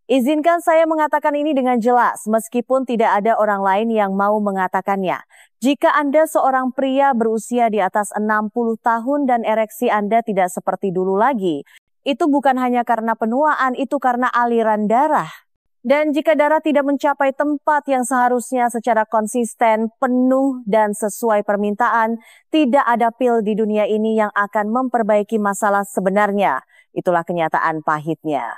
Izinkan saya mengatakan ini dengan jelas, meskipun tidak ada orang lain yang mau mengatakannya. Jika Anda seorang pria berusia di atas 60 tahun dan ereksi Anda tidak seperti dulu lagi, itu bukan hanya karena penuaan, itu karena aliran darah. Dan jika darah tidak mencapai tempat yang seharusnya secara konsisten, penuh, dan sesuai permintaan, tidak ada pil di dunia ini yang akan memperbaiki masalah sebenarnya. Itulah kenyataan pahitnya.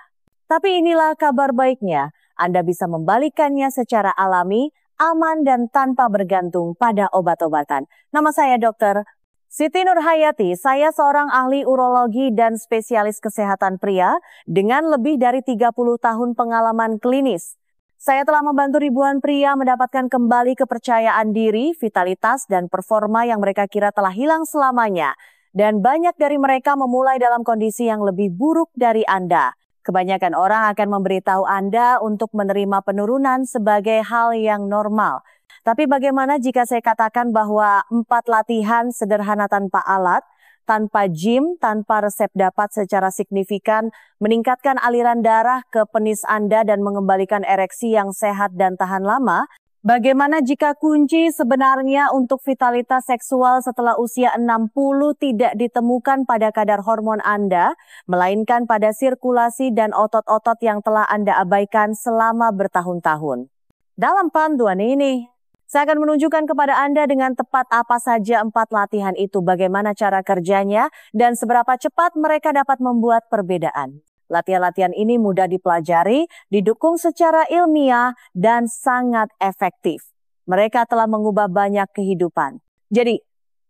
Tapi inilah kabar baiknya, Anda bisa membalikannya secara alami, aman, dan tanpa bergantung pada obat-obatan. Nama saya Dr. Siti Nurhayati, saya seorang ahli urologi dan spesialis kesehatan pria dengan lebih dari 30 tahun pengalaman klinis. Saya telah membantu ribuan pria mendapatkan kembali kepercayaan diri, vitalitas, dan performa yang mereka kira telah hilang selamanya. Dan banyak dari mereka memulai dalam kondisi yang lebih buruk dari Anda. Kebanyakan orang akan memberitahu Anda untuk menerima penurunan sebagai hal yang normal. Tapi bagaimana jika saya katakan bahwa 4 latihan sederhana tanpa alat, tanpa gym, tanpa resep dapat secara signifikan meningkatkan aliran darah ke penis Anda dan mengembalikan ereksi yang sehat dan tahan lama? Bagaimana jika kunci sebenarnya untuk vitalitas seksual setelah usia 60 tidak ditemukan pada kadar hormon Anda, melainkan pada sirkulasi dan otot-otot yang telah Anda abaikan selama bertahun-tahun? Dalam panduan ini, saya akan menunjukkan kepada Anda dengan tepat apa saja 4 latihan itu, bagaimana cara kerjanya, dan seberapa cepat mereka dapat membuat perbedaan. Latihan-latihan ini mudah dipelajari, didukung secara ilmiah, dan sangat efektif. Mereka telah mengubah banyak kehidupan. Jadi,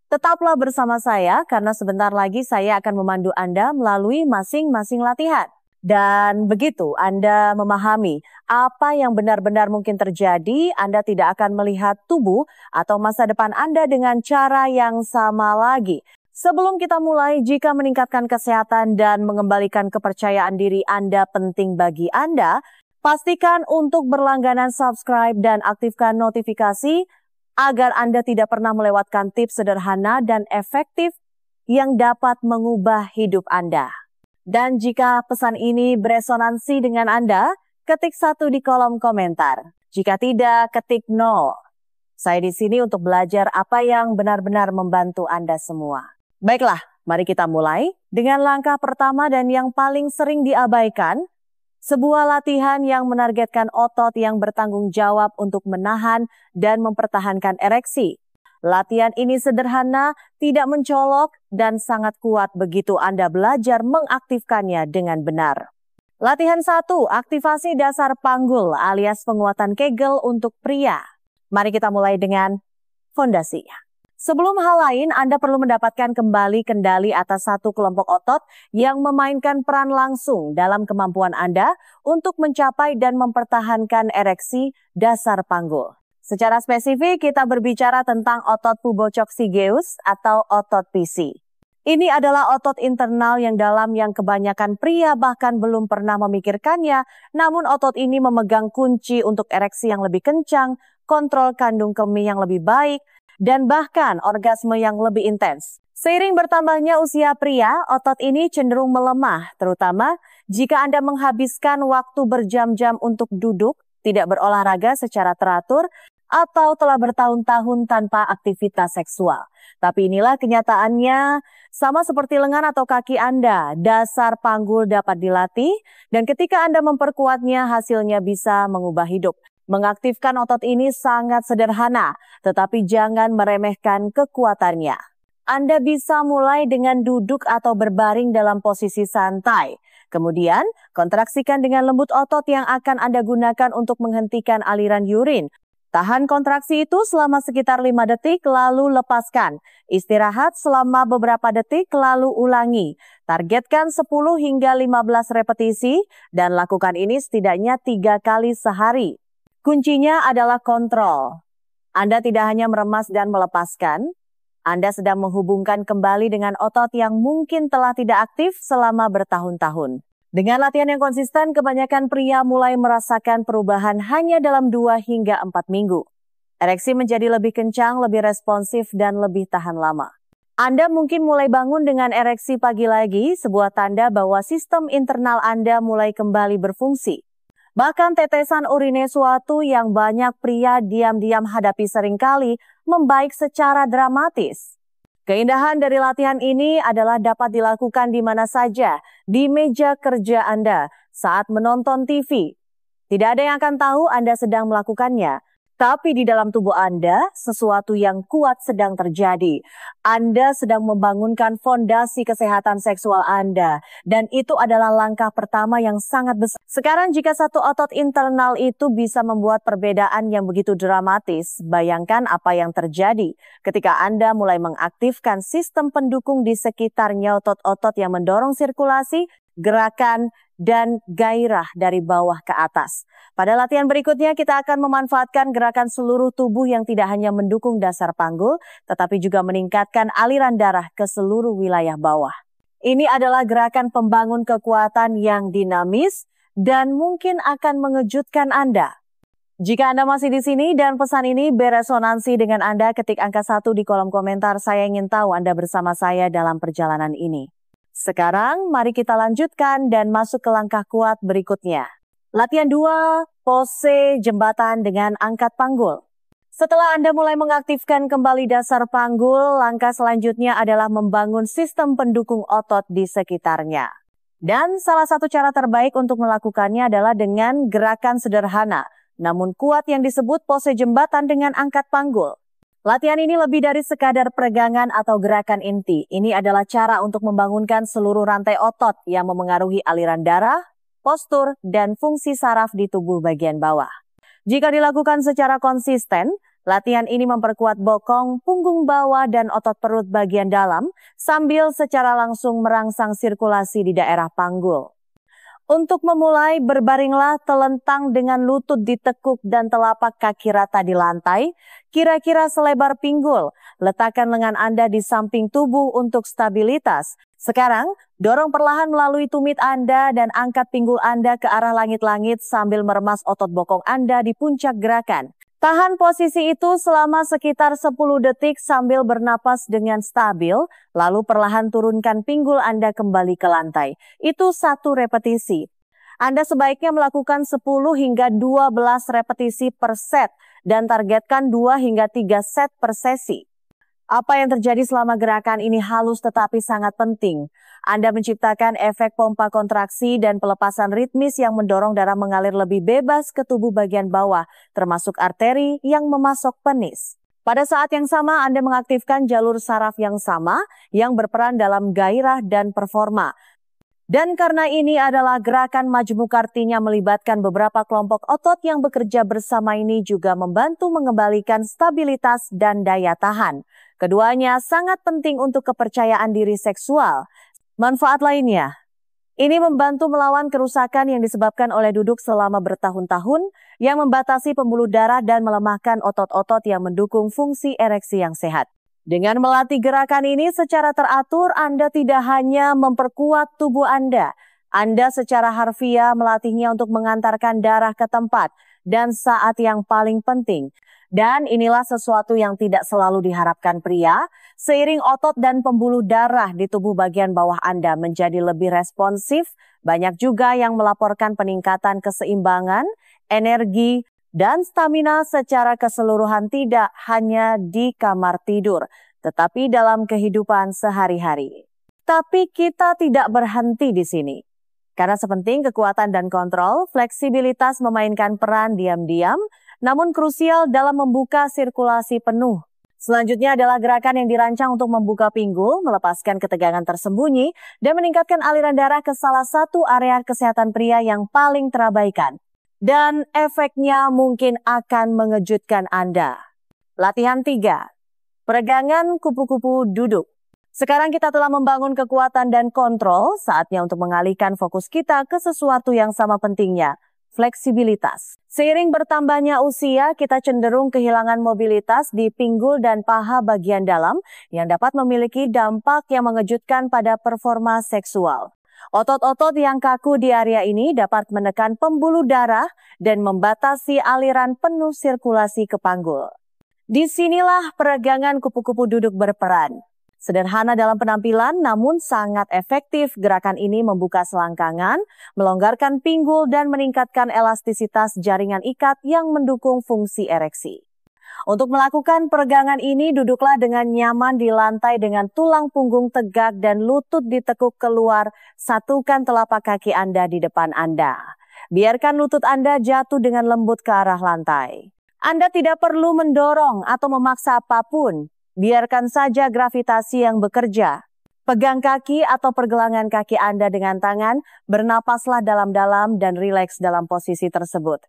tetaplah bersama saya karena sebentar lagi saya akan memandu Anda melalui masing-masing latihan. Dan begitu Anda memahami apa yang benar-benar mungkin terjadi, Anda tidak akan melihat tubuh atau masa depan Anda dengan cara yang sama lagi. Sebelum kita mulai, jika meningkatkan kesehatan dan mengembalikan kepercayaan diri Anda penting bagi Anda, pastikan untuk berlangganan subscribe dan aktifkan notifikasi agar Anda tidak pernah melewatkan tips sederhana dan efektif yang dapat mengubah hidup Anda. Dan jika pesan ini beresonansi dengan Anda, ketik 1 di kolom komentar. Jika tidak, ketik 0. Saya di sini untuk belajar apa yang benar-benar membantu Anda semua. Baiklah, mari kita mulai dengan langkah pertama dan yang paling sering diabaikan, sebuah latihan yang menargetkan otot yang bertanggung jawab untuk menahan dan mempertahankan ereksi. Latihan ini sederhana, tidak mencolok, dan sangat kuat begitu Anda belajar mengaktifkannya dengan benar. Latihan 1, aktivasi dasar panggul alias penguatan Kegel untuk pria. Mari kita mulai dengan fondasi. Sebelum hal lain, Anda perlu mendapatkan kembali kendali atas satu kelompok otot yang memainkan peran langsung dalam kemampuan Anda untuk mencapai dan mempertahankan ereksi dasar panggul. Secara spesifik, kita berbicara tentang otot pubococcygeuus atau otot PC. Ini adalah otot internal yang dalam yang kebanyakan pria bahkan belum pernah memikirkannya, namun otot ini memegang kunci untuk ereksi yang lebih kencang, kontrol kandung kemih yang lebih baik, dan bahkan orgasme yang lebih intens. Seiring bertambahnya usia pria, otot ini cenderung melemah, terutama jika Anda menghabiskan waktu berjam-jam untuk duduk, tidak berolahraga secara teratur, atau telah bertahun-tahun tanpa aktivitas seksual. Tapi inilah kenyataannya, sama seperti lengan atau kaki Anda, dasar panggul dapat dilatih, dan ketika Anda memperkuatnya, hasilnya bisa mengubah hidup. Mengaktifkan otot ini sangat sederhana, tetapi jangan meremehkan kekuatannya. Anda bisa mulai dengan duduk atau berbaring dalam posisi santai. Kemudian, kontraksikan dengan lembut otot yang akan Anda gunakan untuk menghentikan aliran urin. Tahan kontraksi itu selama sekitar 5 detik, lalu lepaskan. Istirahat selama beberapa detik, lalu ulangi. Targetkan 10 hingga 15 repetisi, dan lakukan ini setidaknya 3 kali sehari. Kuncinya adalah kontrol. Anda tidak hanya meremas dan melepaskan, Anda sedang menghubungkan kembali dengan otot yang mungkin telah tidak aktif selama bertahun-tahun. Dengan latihan yang konsisten, kebanyakan pria mulai merasakan perubahan hanya dalam 2 hingga 4 minggu. Ereksi menjadi lebih kencang, lebih responsif, dan lebih tahan lama. Anda mungkin mulai bangun dengan ereksi pagi lagi, sebuah tanda bahwa sistem internal Anda mulai kembali berfungsi. Bahkan tetesan urine suatu yang banyak pria diam-diam hadapi seringkali membaik secara dramatis. Keindahan dari latihan ini adalah dapat dilakukan di mana saja, di meja kerja Anda, saat menonton TV. Tidak ada yang akan tahu Anda sedang melakukannya. Tapi di dalam tubuh Anda, sesuatu yang kuat sedang terjadi. Anda sedang membangunkan fondasi kesehatan seksual Anda. Dan itu adalah langkah pertama yang sangat besar. Sekarang jika satu otot internal itu bisa membuat perbedaan yang begitu dramatis, bayangkan apa yang terjadi ketika Anda mulai mengaktifkan sistem pendukung di sekitarnya otot-otot yang mendorong sirkulasi, gerakan, dan gairah dari bawah ke atas. Pada latihan berikutnya kita akan memanfaatkan gerakan seluruh tubuh yang tidak hanya mendukung dasar panggul, tetapi juga meningkatkan aliran darah ke seluruh wilayah bawah. Ini adalah gerakan pembangun kekuatan yang dinamis dan mungkin akan mengejutkan Anda. Jika Anda masih di sini dan pesan ini beresonansi dengan Anda, ketik angka 1 di kolom komentar. Saya ingin tahu Anda bersama saya dalam perjalanan ini. Sekarang mari kita lanjutkan dan masuk ke langkah kuat berikutnya. Latihan 2, pose jembatan dengan angkat panggul. Setelah Anda mulai mengaktifkan kembali dasar panggul, langkah selanjutnya adalah membangun sistem pendukung otot di sekitarnya. Dan salah satu cara terbaik untuk melakukannya adalah dengan gerakan sederhana, namun kuat yang disebut pose jembatan dengan angkat panggul. Latihan ini lebih dari sekadar peregangan atau gerakan inti. Ini adalah cara untuk membangunkan seluruh rantai otot yang memengaruhi aliran darah, postur, dan fungsi saraf di tubuh bagian bawah. Jika dilakukan secara konsisten, latihan ini memperkuat bokong, punggung bawah, dan otot perut bagian dalam, sambil secara langsung merangsang sirkulasi di daerah panggul. Untuk memulai, berbaringlah telentang dengan lutut ditekuk dan telapak kaki rata di lantai, kira-kira selebar pinggul. Letakkan lengan Anda di samping tubuh untuk stabilitas. Sekarang, dorong perlahan melalui tumit Anda dan angkat pinggul Anda ke arah langit-langit sambil meremas otot bokong Anda di puncak gerakan. Tahan posisi itu selama sekitar 10 detik sambil bernapas dengan stabil, lalu perlahan turunkan pinggul Anda kembali ke lantai. Itu 1 repetisi. Anda sebaiknya melakukan 10 hingga 12 repetisi per set dan targetkan 2 hingga 3 set per sesi. Apa yang terjadi selama gerakan ini halus tetapi sangat penting. Anda menciptakan efek pompa kontraksi dan pelepasan ritmis yang mendorong darah mengalir lebih bebas ke tubuh bagian bawah, termasuk arteri yang memasok penis. Pada saat yang sama, Anda mengaktifkan jalur saraf yang sama yang berperan dalam gairah dan performa. Dan karena ini adalah gerakan majmuk, artinya melibatkan beberapa kelompok otot yang bekerja bersama, ini juga membantu mengembalikan stabilitas dan daya tahan. Keduanya sangat penting untuk kepercayaan diri seksual. Manfaat lainnya, ini membantu melawan kerusakan yang disebabkan oleh duduk selama bertahun-tahun yang membatasi pembuluh darah dan melemahkan otot-otot yang mendukung fungsi ereksi yang sehat. Dengan melatih gerakan ini secara teratur, Anda tidak hanya memperkuat tubuh Anda secara harfiah melatihnya untuk mengantarkan darah ke tempat dan saat yang paling penting. Dan inilah sesuatu yang tidak selalu diharapkan pria, seiring otot dan pembuluh darah di tubuh bagian bawah Anda menjadi lebih responsif, banyak juga yang melaporkan peningkatan keseimbangan, energi, dan stamina secara keseluruhan, tidak hanya di kamar tidur, tetapi dalam kehidupan sehari-hari. Tapi kita tidak berhenti di sini. Karena sepenting kekuatan dan kontrol, fleksibilitas memainkan peran diam-diam, namun krusial dalam membuka sirkulasi penuh. Selanjutnya adalah gerakan yang dirancang untuk membuka pinggul, melepaskan ketegangan tersembunyi, dan meningkatkan aliran darah ke salah satu area kesehatan pria yang paling terabaikan. Dan efeknya mungkin akan mengejutkan Anda. Latihan 3. Peregangan kupu-kupu duduk. Sekarang kita telah membangun kekuatan dan kontrol, saatnya untuk mengalihkan fokus kita ke sesuatu yang sama pentingnya, fleksibilitas. Seiring bertambahnya usia, kita cenderung kehilangan mobilitas di pinggul dan paha bagian dalam yang dapat memiliki dampak yang mengejutkan pada performa seksual. Otot-otot yang kaku di area ini dapat menekan pembuluh darah dan membatasi aliran penuh sirkulasi ke panggul. Disinilah peregangan kupu-kupu duduk berperan. Sederhana dalam penampilan namun sangat efektif, gerakan ini membuka selangkangan, melonggarkan pinggul dan meningkatkan elastisitas jaringan ikat yang mendukung fungsi ereksi. Untuk melakukan peregangan ini, duduklah dengan nyaman di lantai dengan tulang punggung tegak dan lutut ditekuk keluar. Satukan telapak kaki Anda di depan Anda. Biarkan lutut Anda jatuh dengan lembut ke arah lantai. Anda tidak perlu mendorong atau memaksa apapun. Biarkan saja gravitasi yang bekerja. Pegang kaki atau pergelangan kaki Anda dengan tangan, bernapaslah dalam-dalam dan rileks dalam posisi tersebut.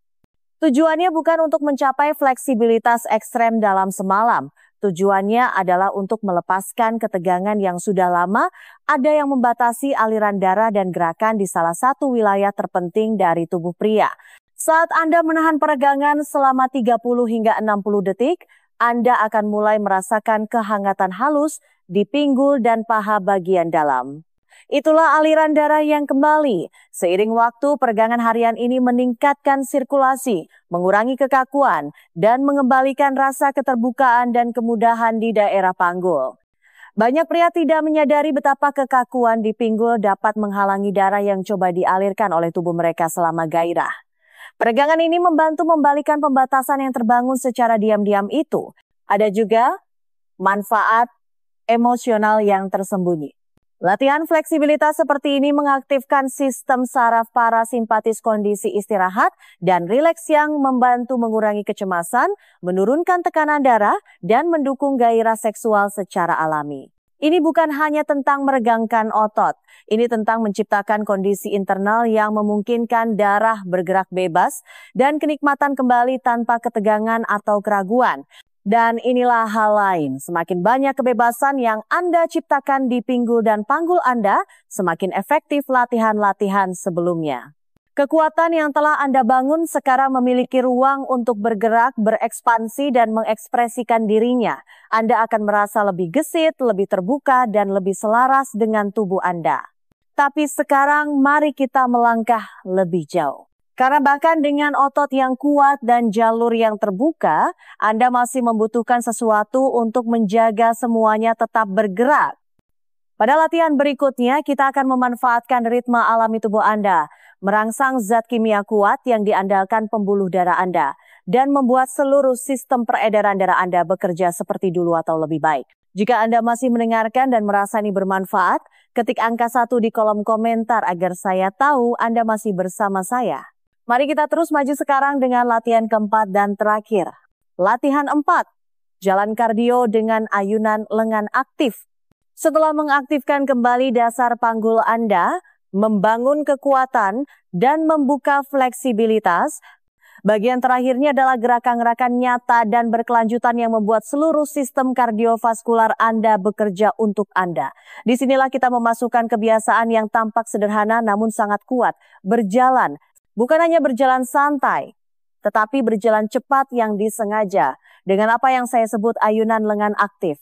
Tujuannya bukan untuk mencapai fleksibilitas ekstrem dalam semalam. Tujuannya adalah untuk melepaskan ketegangan yang sudah lama, ada yang membatasi aliran darah dan gerakan di salah satu wilayah terpenting dari tubuh pria. Saat Anda menahan peregangan selama 30 hingga 60 detik, Anda akan mulai merasakan kehangatan halus di pinggul dan paha bagian dalam. Itulah aliran darah yang kembali. Seiring waktu, peregangan harian ini meningkatkan sirkulasi, mengurangi kekakuan, dan mengembalikan rasa keterbukaan dan kemudahan di daerah panggul. Banyak pria tidak menyadari betapa kekakuan di pinggul dapat menghalangi darah yang coba dialirkan oleh tubuh mereka selama gairah. Peregangan ini membantu membalikan pembatasan yang terbangun secara diam-diam itu. Ada juga manfaat emosional yang tersembunyi. Latihan fleksibilitas seperti ini mengaktifkan sistem saraf parasimpatis, kondisi istirahat dan rileks yang membantu mengurangi kecemasan, menurunkan tekanan darah, dan mendukung gairah seksual secara alami. Ini bukan hanya tentang meregangkan otot, ini tentang menciptakan kondisi internal yang memungkinkan darah bergerak bebas dan kenikmatan kembali tanpa ketegangan atau keraguan. Dan inilah hal lain, semakin banyak kebebasan yang Anda ciptakan di pinggul dan panggul Anda, semakin efektif latihan-latihan sebelumnya. Kekuatan yang telah Anda bangun sekarang memiliki ruang untuk bergerak, berekspansi, dan mengekspresikan dirinya. Anda akan merasa lebih gesit, lebih terbuka, dan lebih selaras dengan tubuh Anda. Tapi sekarang mari kita melangkah lebih jauh. Karena bahkan dengan otot yang kuat dan jalur yang terbuka, Anda masih membutuhkan sesuatu untuk menjaga semuanya tetap bergerak. Pada latihan berikutnya, kita akan memanfaatkan ritme alami tubuh Anda, merangsang zat kimia kuat yang diandalkan pembuluh darah Anda, dan membuat seluruh sistem peredaran darah Anda bekerja seperti dulu atau lebih baik. Jika Anda masih mendengarkan dan merasa ini bermanfaat, ketik angka 1 di kolom komentar agar saya tahu Anda masih bersama saya. Mari kita terus maju sekarang dengan latihan keempat dan terakhir. Latihan 4, jalan kardio dengan ayunan lengan aktif. Setelah mengaktifkan kembali dasar panggul Anda, membangun kekuatan, dan membuka fleksibilitas, bagian terakhirnya adalah gerakan-gerakan nyata dan berkelanjutan yang membuat seluruh sistem kardiovaskular Anda bekerja untuk Anda. Disinilah kita memasukkan kebiasaan yang tampak sederhana namun sangat kuat, berjalan. Bukan hanya berjalan santai, tetapi berjalan cepat yang disengaja dengan apa yang saya sebut ayunan lengan aktif.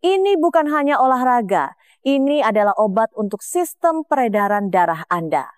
Ini bukan hanya olahraga, ini adalah obat untuk sistem peredaran darah Anda.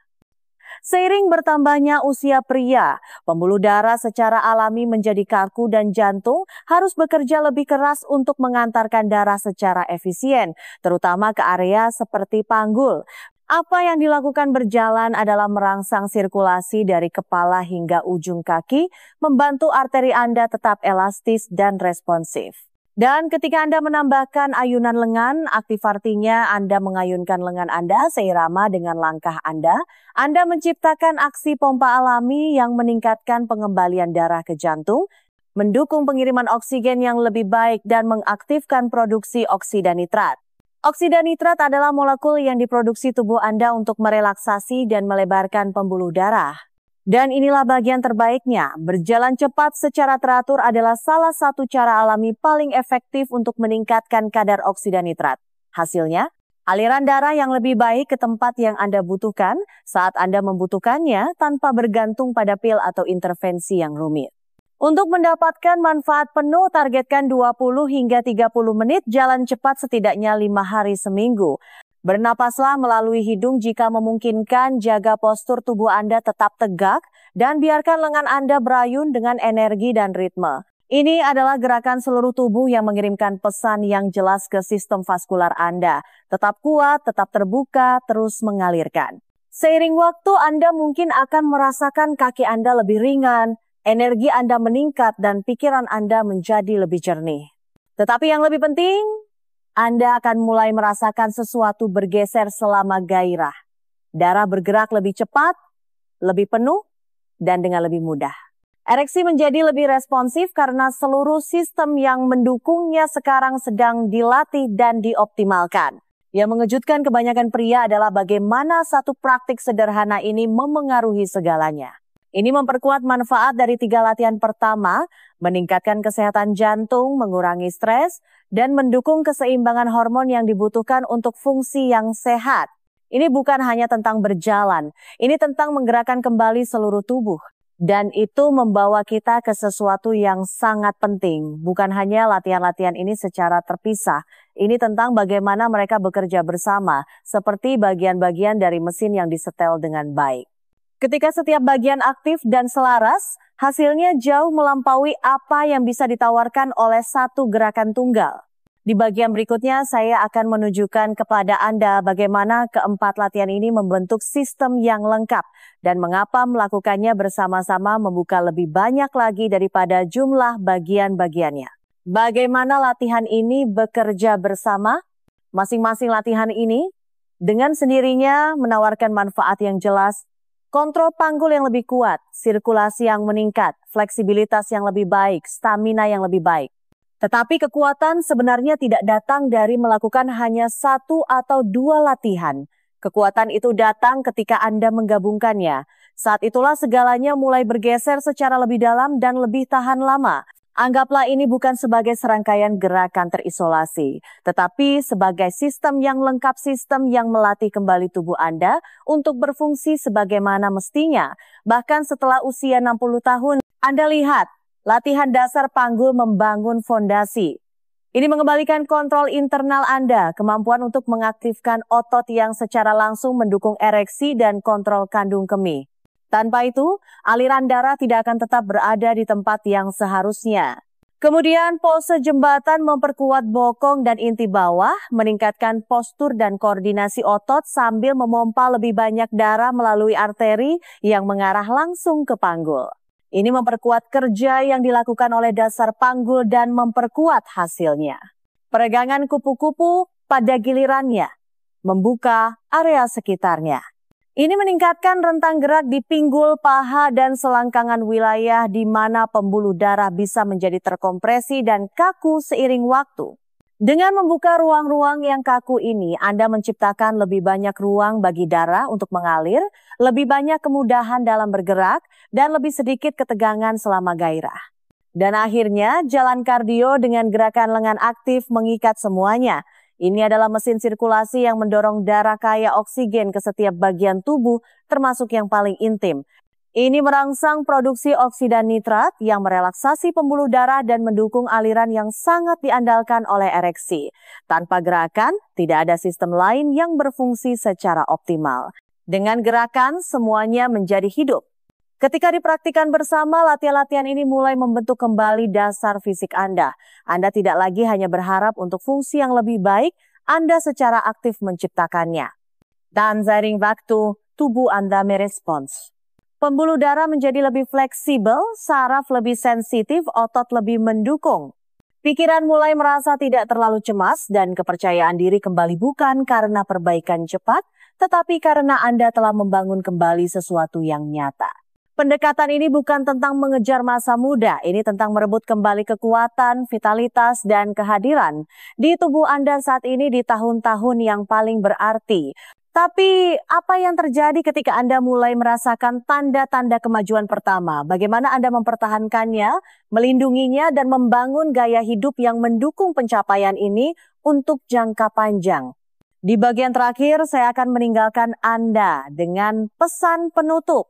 Seiring bertambahnya usia pria, pembuluh darah secara alami menjadi kaku dan jantung harus bekerja lebih keras untuk mengantarkan darah secara efisien, terutama ke area seperti panggul. Apa yang dilakukan berjalan adalah merangsang sirkulasi dari kepala hingga ujung kaki, membantu arteri Anda tetap elastis dan responsif. Dan ketika Anda menambahkan ayunan lengan, aktif artinya Anda mengayunkan lengan Anda seirama dengan langkah Anda. Anda menciptakan aksi pompa alami yang meningkatkan pengembalian darah ke jantung, mendukung pengiriman oksigen yang lebih baik dan mengaktifkan produksi oksida nitrat. Oksida nitrat adalah molekul yang diproduksi tubuh Anda untuk merelaksasi dan melebarkan pembuluh darah. Dan inilah bagian terbaiknya, berjalan cepat secara teratur adalah salah satu cara alami paling efektif untuk meningkatkan kadar oksida nitrat. Hasilnya, aliran darah yang lebih baik ke tempat yang Anda butuhkan saat Anda membutuhkannya tanpa bergantung pada pil atau intervensi yang rumit. Untuk mendapatkan manfaat penuh, targetkan 20 hingga 30 menit jalan cepat setidaknya 5 hari seminggu. Bernapaslah melalui hidung jika memungkinkan, jaga postur tubuh Anda tetap tegak, dan biarkan lengan Anda berayun dengan energi dan ritme. Ini adalah gerakan seluruh tubuh yang mengirimkan pesan yang jelas ke sistem vaskular Anda. Tetap kuat, tetap terbuka, terus mengalirkan. Seiring waktu Anda mungkin akan merasakan kaki Anda lebih ringan, energi Anda meningkat, dan pikiran Anda menjadi lebih jernih. Tetapi yang lebih penting, Anda akan mulai merasakan sesuatu bergeser selama gairah. Darah bergerak lebih cepat, lebih penuh, dan dengan lebih mudah. Ereksi menjadi lebih responsif karena seluruh sistem yang mendukungnya sekarang sedang dilatih dan dioptimalkan. Yang mengejutkan kebanyakan pria adalah bagaimana satu praktik sederhana ini memengaruhi segalanya. Ini memperkuat manfaat dari 3 latihan pertama, meningkatkan kesehatan jantung, mengurangi stres, dan mendukung keseimbangan hormon yang dibutuhkan untuk fungsi yang sehat. Ini bukan hanya tentang berjalan, ini tentang menggerakkan kembali seluruh tubuh. Dan itu membawa kita ke sesuatu yang sangat penting. Bukan hanya latihan-latihan ini secara terpisah. Ini tentang bagaimana mereka bekerja bersama, seperti bagian-bagian dari mesin yang disetel dengan baik. Ketika setiap bagian aktif dan selaras, hasilnya jauh melampaui apa yang bisa ditawarkan oleh satu gerakan tunggal. Di bagian berikutnya, saya akan menunjukkan kepada Anda bagaimana keempat latihan ini membentuk sistem yang lengkap dan mengapa melakukannya bersama-sama membuka lebih banyak lagi daripada jumlah bagian-bagiannya. Bagaimana latihan ini bekerja bersama? Masing-masing latihan ini dengan sendirinya menawarkan manfaat yang jelas, kontrol panggul yang lebih kuat, sirkulasi yang meningkat, fleksibilitas yang lebih baik, stamina yang lebih baik. Tetapi kekuatan sebenarnya tidak datang dari melakukan hanya 1 atau 2 latihan. Kekuatan itu datang ketika Anda menggabungkannya. Saat itulah segalanya mulai bergeser secara lebih dalam dan lebih tahan lama. Anggaplah ini bukan sebagai serangkaian gerakan terisolasi, tetapi sebagai sistem yang lengkap, sistem yang melatih kembali tubuh Anda untuk berfungsi sebagaimana mestinya. Bahkan setelah usia 60 tahun, Anda lihat, latihan dasar panggul membangun fondasi. Ini mengembalikan kontrol internal Anda, kemampuan untuk mengaktifkan otot yang secara langsung mendukung ereksi dan kontrol kandung kemih. Tanpa itu, aliran darah tidak akan tetap berada di tempat yang seharusnya. Kemudian pose jembatan memperkuat bokong dan inti bawah, meningkatkan postur dan koordinasi otot sambil memompa lebih banyak darah melalui arteri yang mengarah langsung ke panggul. Ini memperkuat kerja yang dilakukan oleh dasar panggul dan memperkuat hasilnya. Peregangan kupu-kupu pada gilirannya membuka area sekitarnya. Ini meningkatkan rentang gerak di pinggul, paha, dan selangkangan wilayah di mana pembuluh darah bisa menjadi terkompresi dan kaku seiring waktu. Dengan membuka ruang-ruang yang kaku ini, Anda menciptakan lebih banyak ruang bagi darah untuk mengalir, lebih banyak kemudahan dalam bergerak, dan lebih sedikit ketegangan selama gairah. Dan akhirnya, jalan kardio dengan gerakan lengan aktif mengikat semuanya. Ini adalah mesin sirkulasi yang mendorong darah kaya oksigen ke setiap bagian tubuh, termasuk yang paling intim. Ini merangsang produksi oksida nitrat yang merelaksasi pembuluh darah dan mendukung aliran yang sangat diandalkan oleh ereksi. Tanpa gerakan, tidak ada sistem lain yang berfungsi secara optimal. Dengan gerakan, semuanya menjadi hidup. Ketika dipraktikkan bersama, latihan-latihan ini mulai membentuk kembali dasar fisik Anda. Anda tidak lagi hanya berharap untuk fungsi yang lebih baik, Anda secara aktif menciptakannya. Dan seiring waktu, tubuh Anda merespons. Pembuluh darah menjadi lebih fleksibel, saraf lebih sensitif, otot lebih mendukung. Pikiran mulai merasa tidak terlalu cemas dan kepercayaan diri kembali bukan karena perbaikan cepat, tetapi karena Anda telah membangun kembali sesuatu yang nyata. Pendekatan ini bukan tentang mengejar masa muda, ini tentang merebut kembali kekuatan, vitalitas, dan kehadiran di tubuh Anda saat ini di tahun-tahun yang paling berarti. Tapi apa yang terjadi ketika Anda mulai merasakan tanda-tanda kemajuan pertama? Bagaimana Anda mempertahankannya, melindunginya, dan membangun gaya hidup yang mendukung pencapaian ini untuk jangka panjang? Di bagian terakhir, saya akan meninggalkan Anda dengan pesan penutup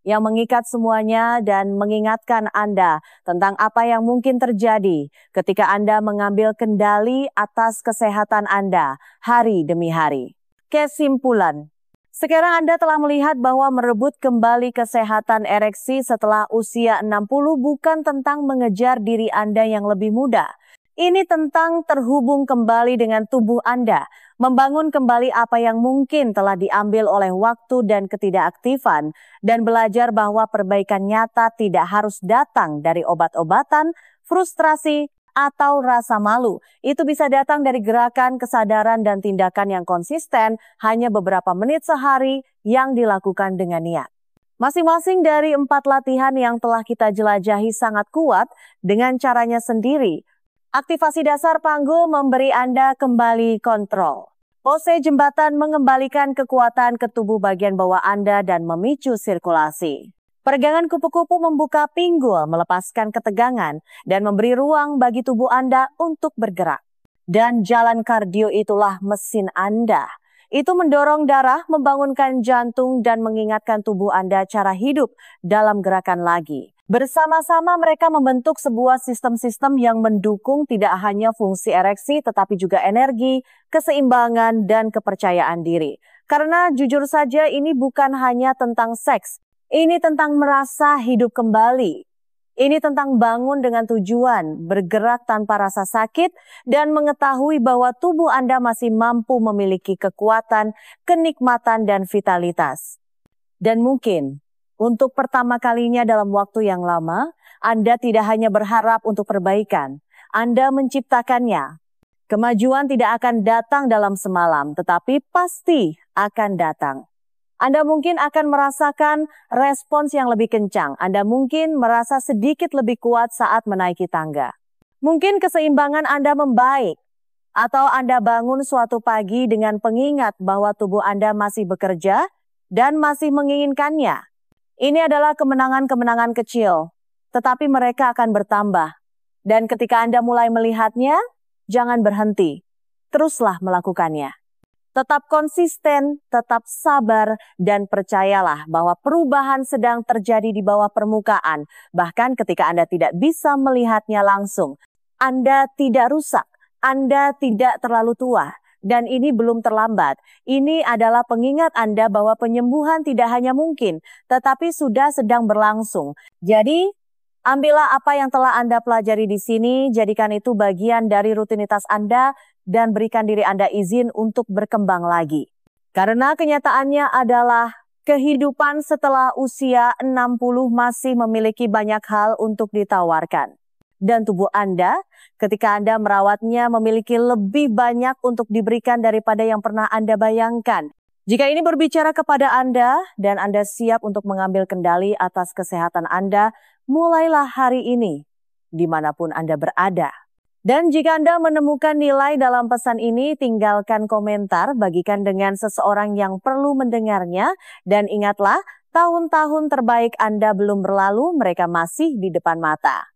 yang mengikat semuanya dan mengingatkan Anda tentang apa yang mungkin terjadi ketika Anda mengambil kendali atas kesehatan Anda hari demi hari. Kesimpulan, Sekarang Anda telah melihat bahwa merebut kembali kesehatan ereksi setelah usia 60 bukan tentang mengejar diri Anda yang lebih muda. Ini tentang terhubung kembali dengan tubuh Anda, membangun kembali apa yang mungkin telah diambil oleh waktu dan ketidakaktifan, dan belajar bahwa perbaikan nyata tidak harus datang dari obat-obatan, frustrasi, atau rasa malu. Itu bisa datang dari gerakan, kesadaran, dan tindakan yang konsisten hanya beberapa menit sehari yang dilakukan dengan niat. Masing-masing dari 4 latihan yang telah kita jelajahi sangat kuat dengan caranya sendiri. Aktivasi dasar panggul memberi Anda kembali kontrol. Pose jembatan mengembalikan kekuatan ke tubuh bagian bawah Anda dan memicu sirkulasi. Peregangan kupu-kupu membuka pinggul, melepaskan ketegangan, dan memberi ruang bagi tubuh Anda untuk bergerak. Dan jalan kardio itulah mesin Anda. Itu mendorong darah, membangunkan jantung, dan mengingatkan tubuh Anda cara hidup dalam gerakan lagi. Bersama-sama mereka membentuk sebuah sistem-sistem yang mendukung tidak hanya fungsi ereksi, tetapi juga energi, keseimbangan, dan kepercayaan diri. Karena jujur saja ini bukan hanya tentang seks. Ini tentang merasa hidup kembali. Ini tentang bangun dengan tujuan, bergerak tanpa rasa sakit, dan mengetahui bahwa tubuh Anda masih mampu memiliki kekuatan, kenikmatan, dan vitalitas. Dan mungkin, untuk pertama kalinya dalam waktu yang lama, Anda tidak hanya berharap untuk perbaikan, Anda menciptakannya. Kemajuan tidak akan datang dalam semalam, tetapi pasti akan datang. Anda mungkin akan merasakan respons yang lebih kencang. Anda mungkin merasa sedikit lebih kuat saat menaiki tangga. Mungkin keseimbangan Anda membaik. Atau Anda bangun suatu pagi dengan pengingat bahwa tubuh Anda masih bekerja dan masih menginginkannya. Ini adalah kemenangan-kemenangan kecil, tetapi mereka akan bertambah. Dan ketika Anda mulai melihatnya, jangan berhenti. Teruslah melakukannya. Tetap konsisten, tetap sabar, dan percayalah bahwa perubahan sedang terjadi di bawah permukaan. Bahkan ketika Anda tidak bisa melihatnya langsung, Anda tidak rusak, Anda tidak terlalu tua. Dan ini belum terlambat. Ini adalah pengingat Anda bahwa penyembuhan tidak hanya mungkin, tetapi sudah sedang berlangsung. Jadi, ambillah apa yang telah Anda pelajari di sini, jadikan itu bagian dari rutinitas Anda, dan berikan diri Anda izin untuk berkembang lagi. Karena kenyataannya adalah kehidupan setelah usia 60 masih memiliki banyak hal untuk ditawarkan. Dan tubuh Anda, ketika Anda merawatnya, memiliki lebih banyak untuk diberikan daripada yang pernah Anda bayangkan. Jika ini berbicara kepada Anda, dan Anda siap untuk mengambil kendali atas kesehatan Anda, mulailah hari ini, dimanapun Anda berada. Dan jika Anda menemukan nilai dalam pesan ini, tinggalkan komentar, bagikan dengan seseorang yang perlu mendengarnya, dan ingatlah, tahun-tahun terbaik Anda belum berlalu, mereka masih di depan mata.